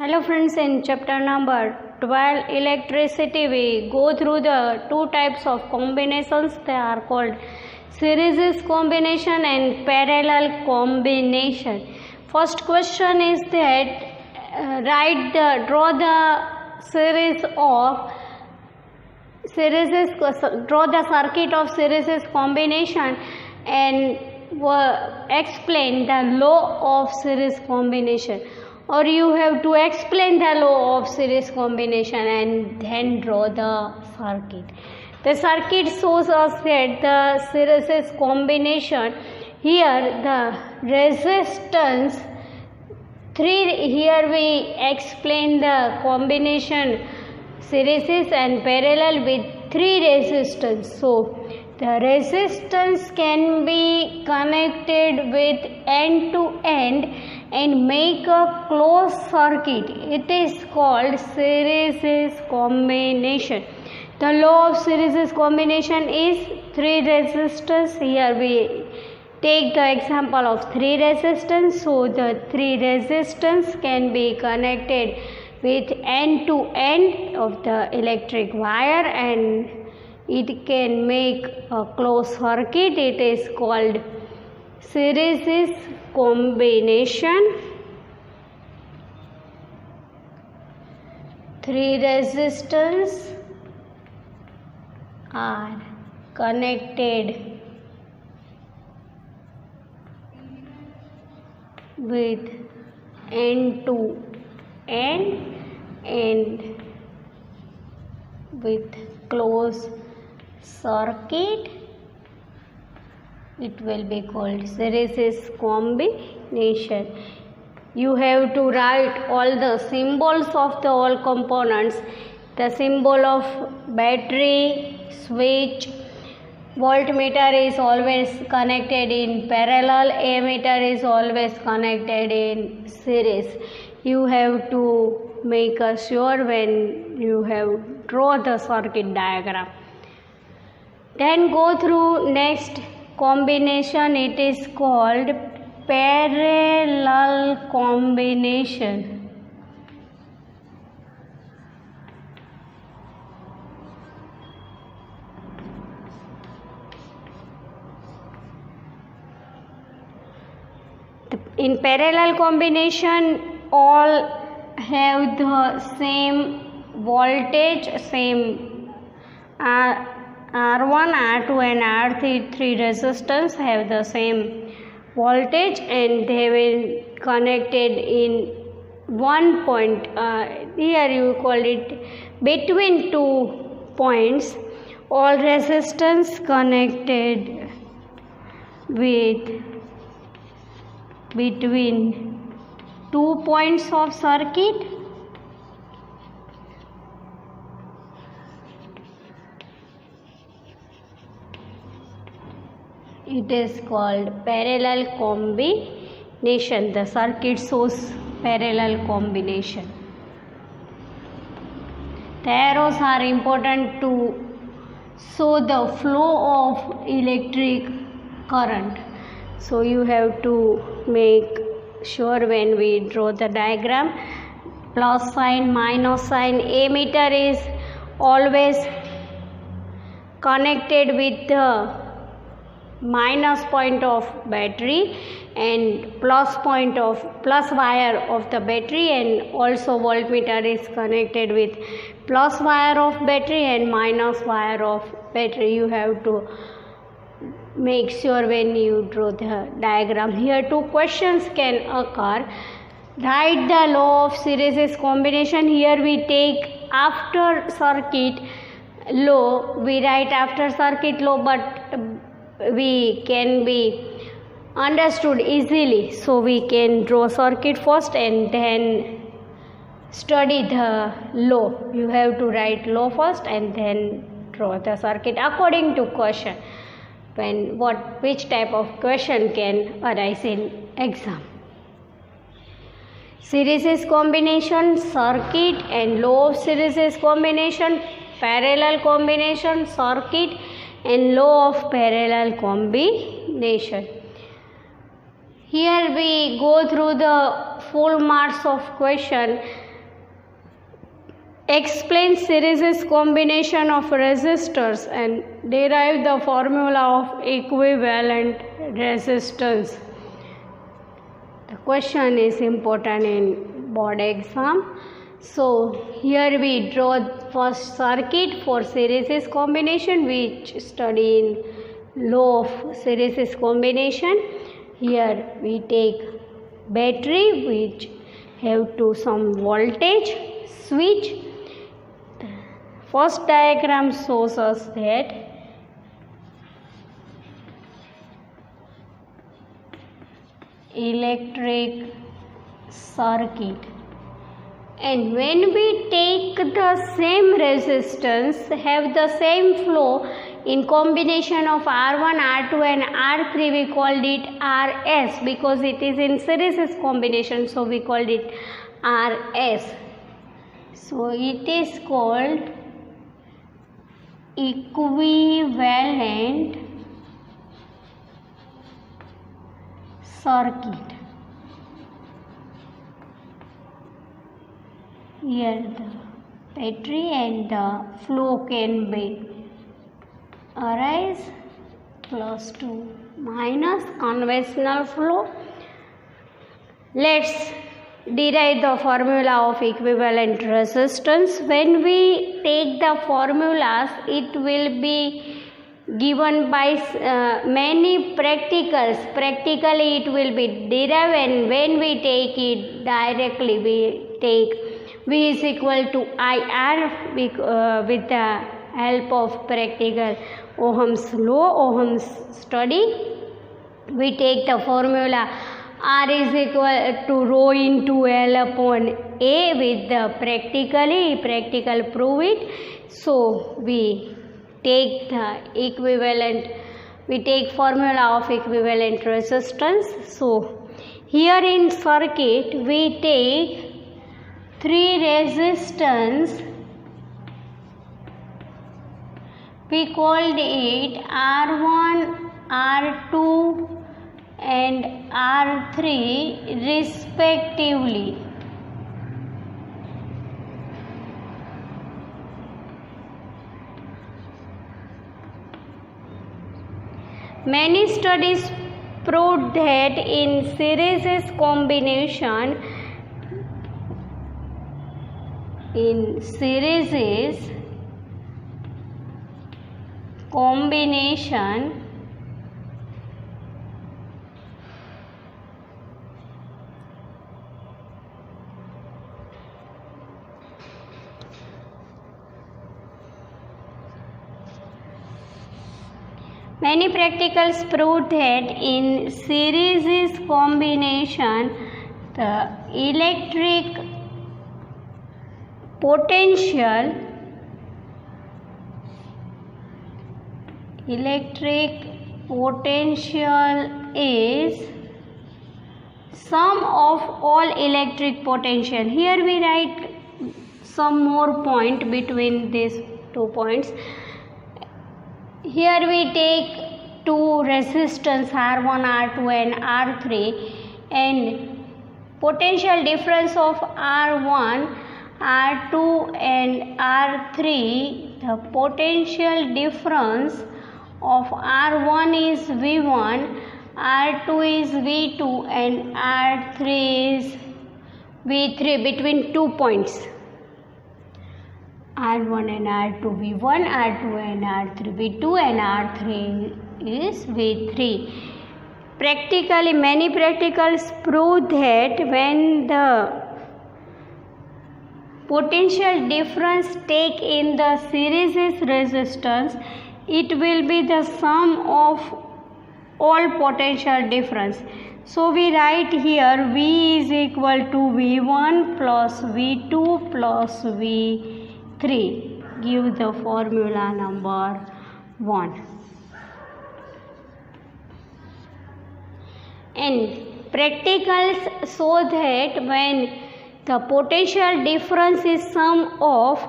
Hello friends, in chapter number 12 electricity we go through the two types of combinations. They are called series combination and parallel combination. First question is that draw the circuit of series combination and explain the law of series combination. Or you have to explain the law of series combination and then draw the circuit. The circuit shows us that the series combination, here the resistance 3, here we explain the combination series and parallel with 3 resistance. So the resistance can be connected with end to end and make a closed circuit. It is called series combination. The law of series combination is 3 resistors. Here we take the example of 3 resistance. So the 3 resistance can be connected with end to end of the electric wire and it can make a closed circuit. It is called series combination. 3 resistors are connected with end to end and with closed circuit. It will be called series combination. You have to write all the symbols of the all components. The symbol of battery, switch, voltmeter is always connected in parallel, ammeter is always connected in series. You have to make sure when you have draw the circuit diagram. Then go through next combination. It is called parallel combination. In parallel combination, all have the same voltage, same R1, R2 and R3 resistance have the same voltage and they will connected in one point. Here you call it between 2 points. All resistance connected with between 2 points of circuit. It is called parallel combination. The circuit shows parallel combination. The arrows are important to show the flow of electric current. So you have to make sure when we draw the diagram, plus sign, minus sign, ammeter is always connected with the minus point of battery and plus wire of the battery, and also voltmeter is connected with plus wire of battery and minus wire of battery. You have to make sure when you draw the diagram. Here 2 questions can occur. Write the law of series combination. Here we take after circuit law. We write after circuit law, but we can be understood easily. So we can draw circuit first and then study the law. You have to write law first and then draw the circuit according to question. Which type of question can arise in exam. Series combination, circuit and law of series combination, parallel combination, circuit and law of parallel combination. Here we go through the full marks of question. explain series combination of resistors and derive the formula of equivalent resistance. The question is important in board exam. So here we draw first circuit for series combination, which study in law of series combination. Here we take battery which have to some voltage switch. First diagram shows us that electric circuit, and when we take the same resistance, have the same flow in combination of R1, R2 and R3, we called it RS because it is in series combination, so we called it RS. So it is called equivalent circuit. Here the battery and the flow can be arise plus to minus conventional flow. Let's derive the formula of equivalent resistance. When we take the formulas, it will be given by many practicals. Practically it will be derived, and when we take it directly, we take V is equal to IR with the help of practical Ohm's law, Ohm's study. We take the formula R is equal to rho into L upon A with the practical prove it. So we take the equivalent, we take formula of equivalent resistance. So here in circuit we take three resistance. We called it R1, R2 and R3 respectively. Many studies proved that in series combination, many practicals proved that in series combination, the electric potential is sum of all electric potential. Here we write some more point between these 2 points. Here we take two resistance R1, R2 and R3, and potential difference of R1, R2 and R3, the potential difference of R1 is V1, R2 is V2 and R3 is V3 between 2 points. R1 and R2 V1, R2 and R3 V2 and R3 is V3. Practically, many practicals prove that when the potential difference take in the series resistance, it will be the sum of all potential difference. So we write here V is equal to V1 plus V2 plus V3. Give the formula number 1. And practicals show that when the potential difference is sum of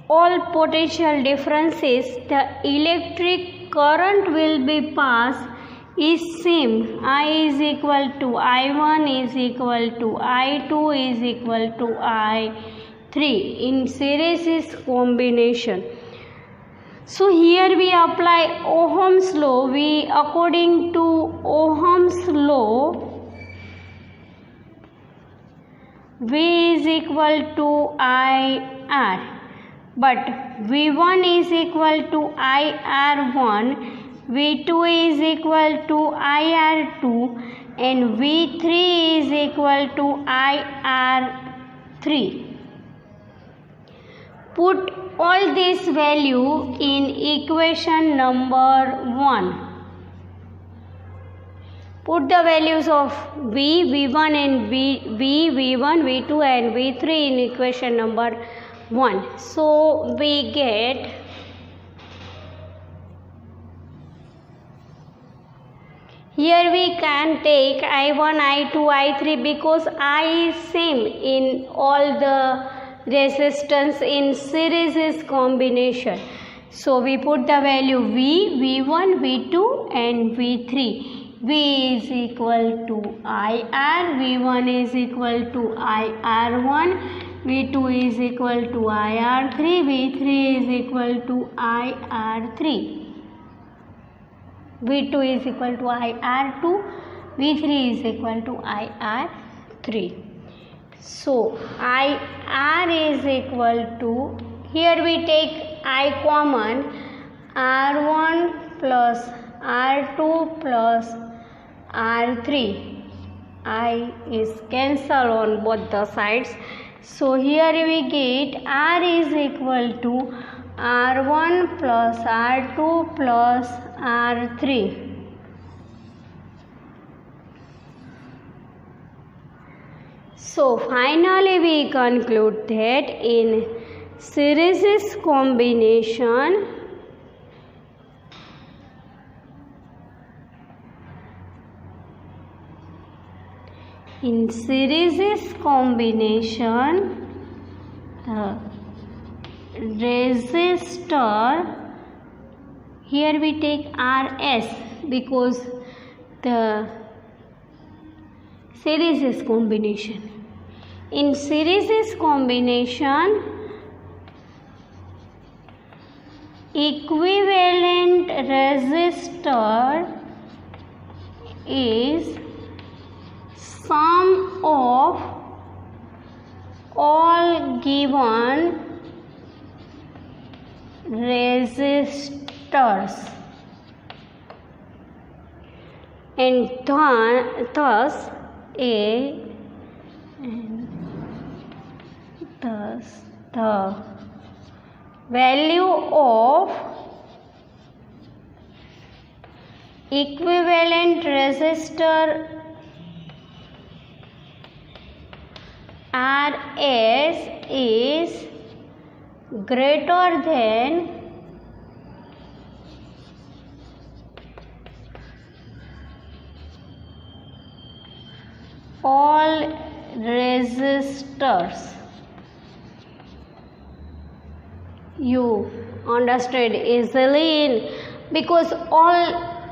all potential differences, the electric current will be passed is same. I is equal to I1 is equal to I2 is equal to 3 in series combination. So here we apply Ohm's law. According to Ohm's law, V is equal to IR, but V1 is equal to IR1, V2 is equal to IR2, and V3 is equal to IR3. Put all this value in equation number 1. Put the values of V1 and V1, V2 and V3 in equation number 1. So we get here we can take I1, I2, I3 because I is same in all the resistance in series combination. So we put the value V1, V2 and V3. V is equal to IR, V1 is equal to IR1, V2 is equal to IR3, V3 is equal to IR3. V2 is equal to IR2, V3 is equal to IR3. So IR is equal to, here we take I common, R1 plus R2 plus R3. I is cancel on both the sides. So here we get R is equal to R1 plus R2 plus R3. So finally we conclude that in series combination, resistor, here we take RS because the series combination. In series combination, equivalent resistor is sum of all given resistors, and thus the value of equivalent resistor RS is greater than all resistors. You understood easily because all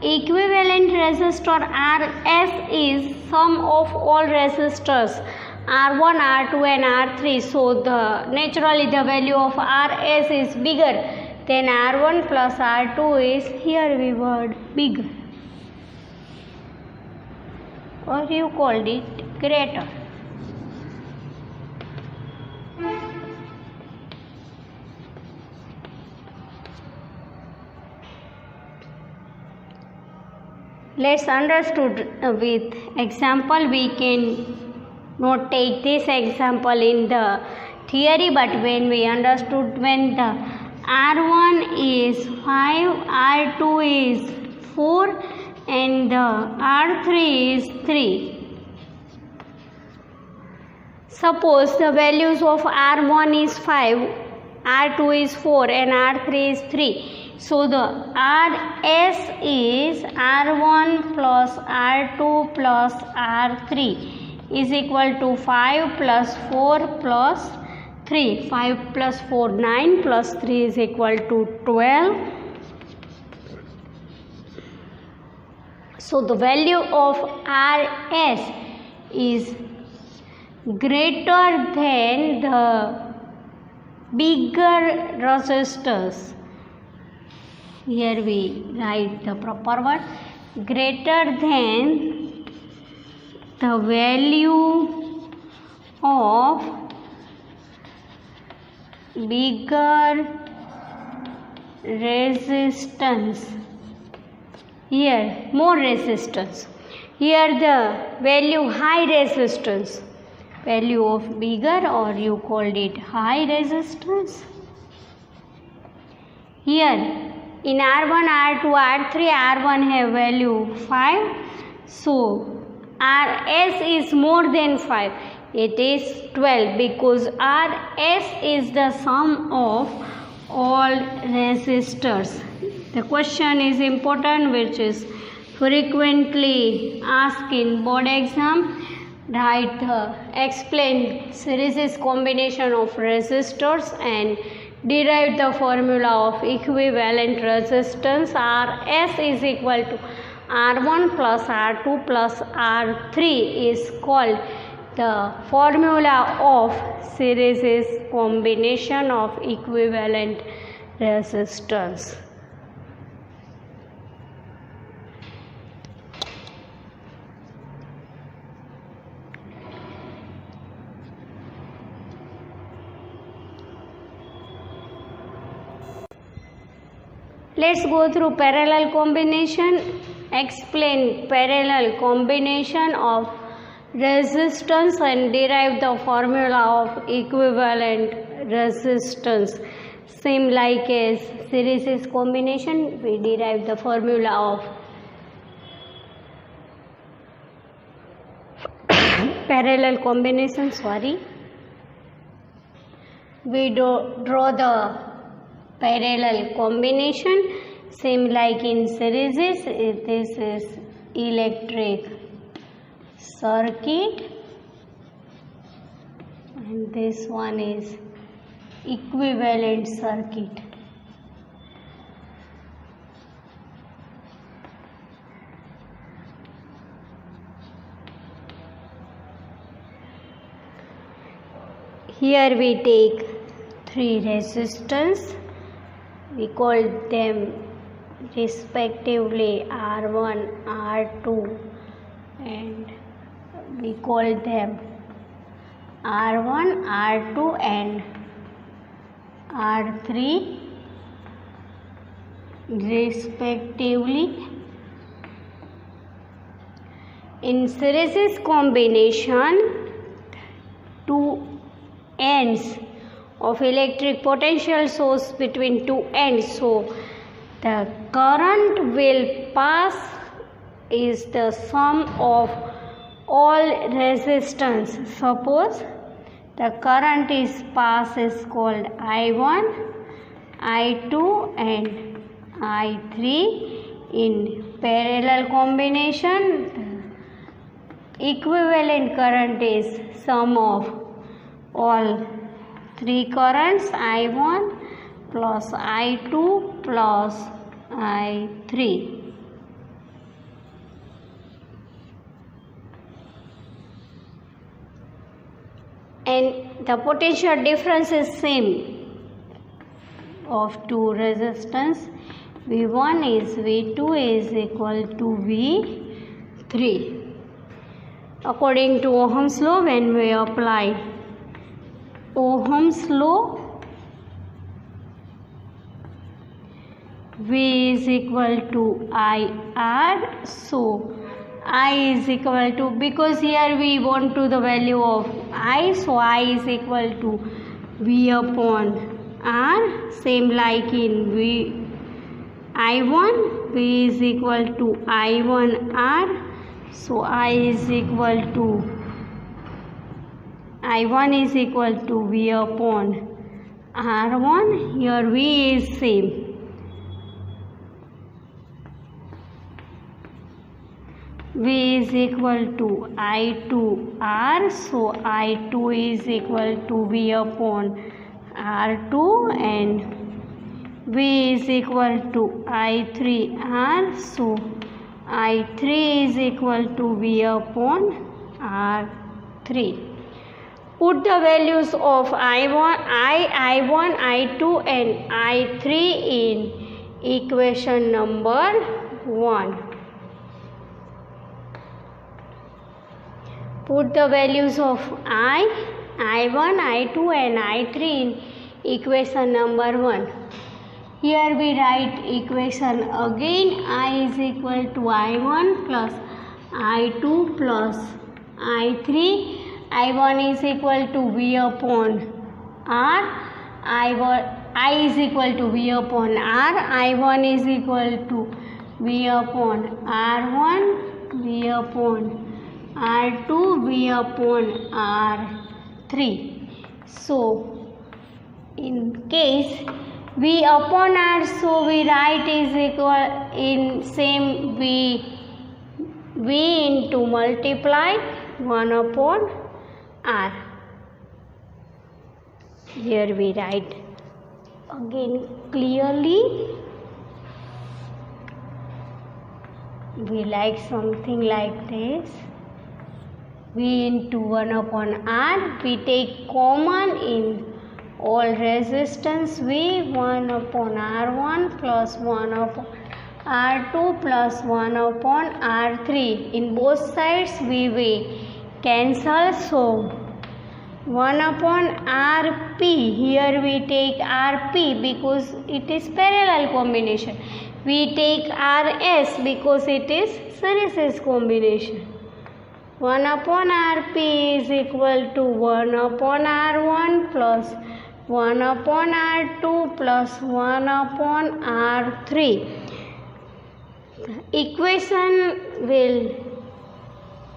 equivalent resistor RS is sum of all resistors R1, R2 and R3. So naturally the value of RS is bigger than R1 plus R2 is, here we word bigger, or you called it greater. Let's understood with example. We can not take this example in the theory, but when we understood, when the R1 is 5, R2 is 4 and the R3 is 3. Suppose the values of R1 is 5, R2 is 4 and R3 is 3. So the RS is R1 plus R2 plus R3 is equal to 5 plus 4 plus 3. 5 plus 4, 9 plus 3 is equal to 12. So the value of RS is greater than the bigger resistors. Here we write the proper word, greater than the value of bigger resistance. Here more resistance. Here the value high resistance. Value of bigger, or you called it high resistance. Here in R1, R2, R3, R1 have value 5. So Rs is more than 5. It is 12 because Rs is the sum of all resistors. The question is important, which is frequently asked in board exam. Write explain series combination of resistors and derive the formula of equivalent resistance. Rs is equal to R1 plus R2 plus R3 is called the formula of series combination of equivalent resistors. Let's go through parallel combination. Explain parallel combination of resistance and derive the formula of equivalent resistance. Same like as series combination, we derive the formula of parallel combination. We draw the parallel combination. Same like in series, this is electric circuit and this one is equivalent circuit. Here we take 3 resistors. We call them respectively R1, R2, and we call them R1, R2 and R3 respectively. In series combination, 2 ends of electric potential source between 2 ends, so the current will pass is the sum of all resistance. Suppose the current is pass is called I1, I2 and I3. In parallel combination, equivalent current is sum of all 3 currents, I1 plus I2 plus I3. And the potential difference is same of 2 resistance. V1 is V2 is equal to V3. According to Ohm's law, when we apply Ohm's law, V is equal to IR. So I is equal to, because here we want to the value of I, so I is equal to V upon R. Same like in I1, V is equal to I1R. So I is equal to I1 is equal to V upon R1. Here V is same. V is equal to I2R. So I2 is equal to V upon R2 and V is equal to I3R. So I3 is equal to V upon R3. Put the values of I1, I2 and I3 in equation number 1. Put the values of I1, I2 and I3 in equation number 1. Here we write equation again. I is equal to I1 plus I2 plus I3. I1 is equal to V upon R. I is equal to V upon R. I1 is equal to V upon R1, V upon R2, V upon R3. So, in case V upon R, so we write is equal in same V into multiply 1 upon R. Here we write again clearly. We like something like this. V into 1 upon R. We take common in all resistance V. 1 upon R1 plus 1 upon R2 plus 1 upon R3. In both sides we cancel, so 1 upon Rp. Here we take Rp because it is parallel combination. We take Rs because it is series combination. 1 upon Rp is equal to 1 upon R1 plus 1 upon R2 plus 1 upon R3. The equation will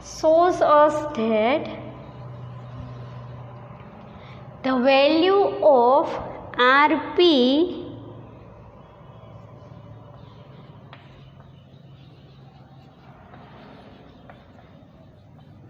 shows us that the value of Rp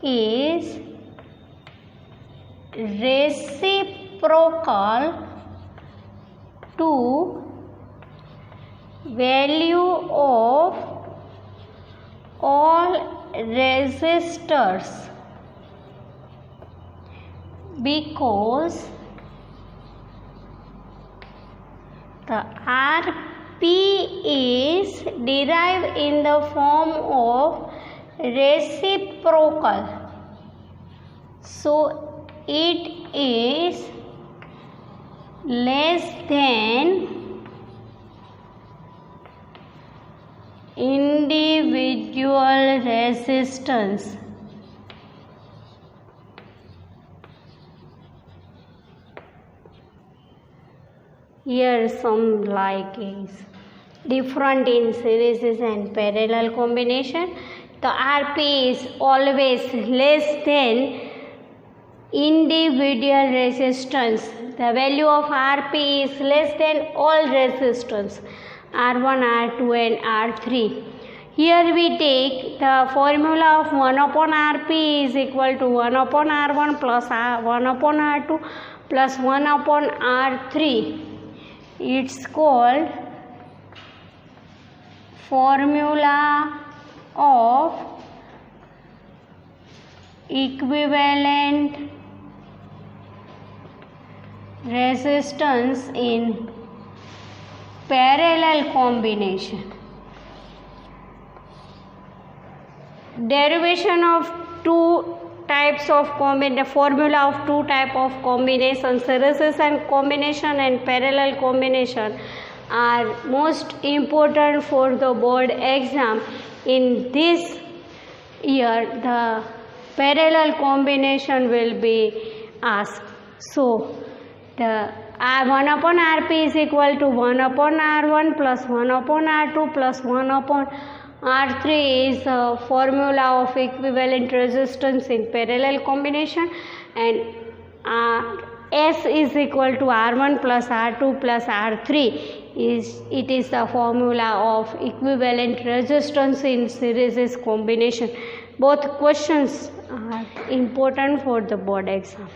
is reciprocal to value of all resistors, because the Rp is derived in the form of reciprocal, so it is less than individual resistance. Here some like is different in series and parallel combination. The Rp is always less than individual resistance. The value of Rp is less than all resistance R1, R2 and R3. Here we take the formula of 1 upon Rp is equal to 1 upon R1 plus 1 upon R2 plus 1 upon R3. It's called formula of equivalent resistance in parallel combination. Derivation of two types of the formula of two type of combination, series and combination and parallel combination, are most important for the board exam. In this year the parallel combination will be asked. So the 1 upon Rp is equal to 1 upon R1 plus 1 upon R2 plus 1 upon R3 is a formula of equivalent resistance in parallel combination, and S is equal to R1 plus R2 plus R3 it is the formula of equivalent resistance in series combination. Both questions are important for the board exam.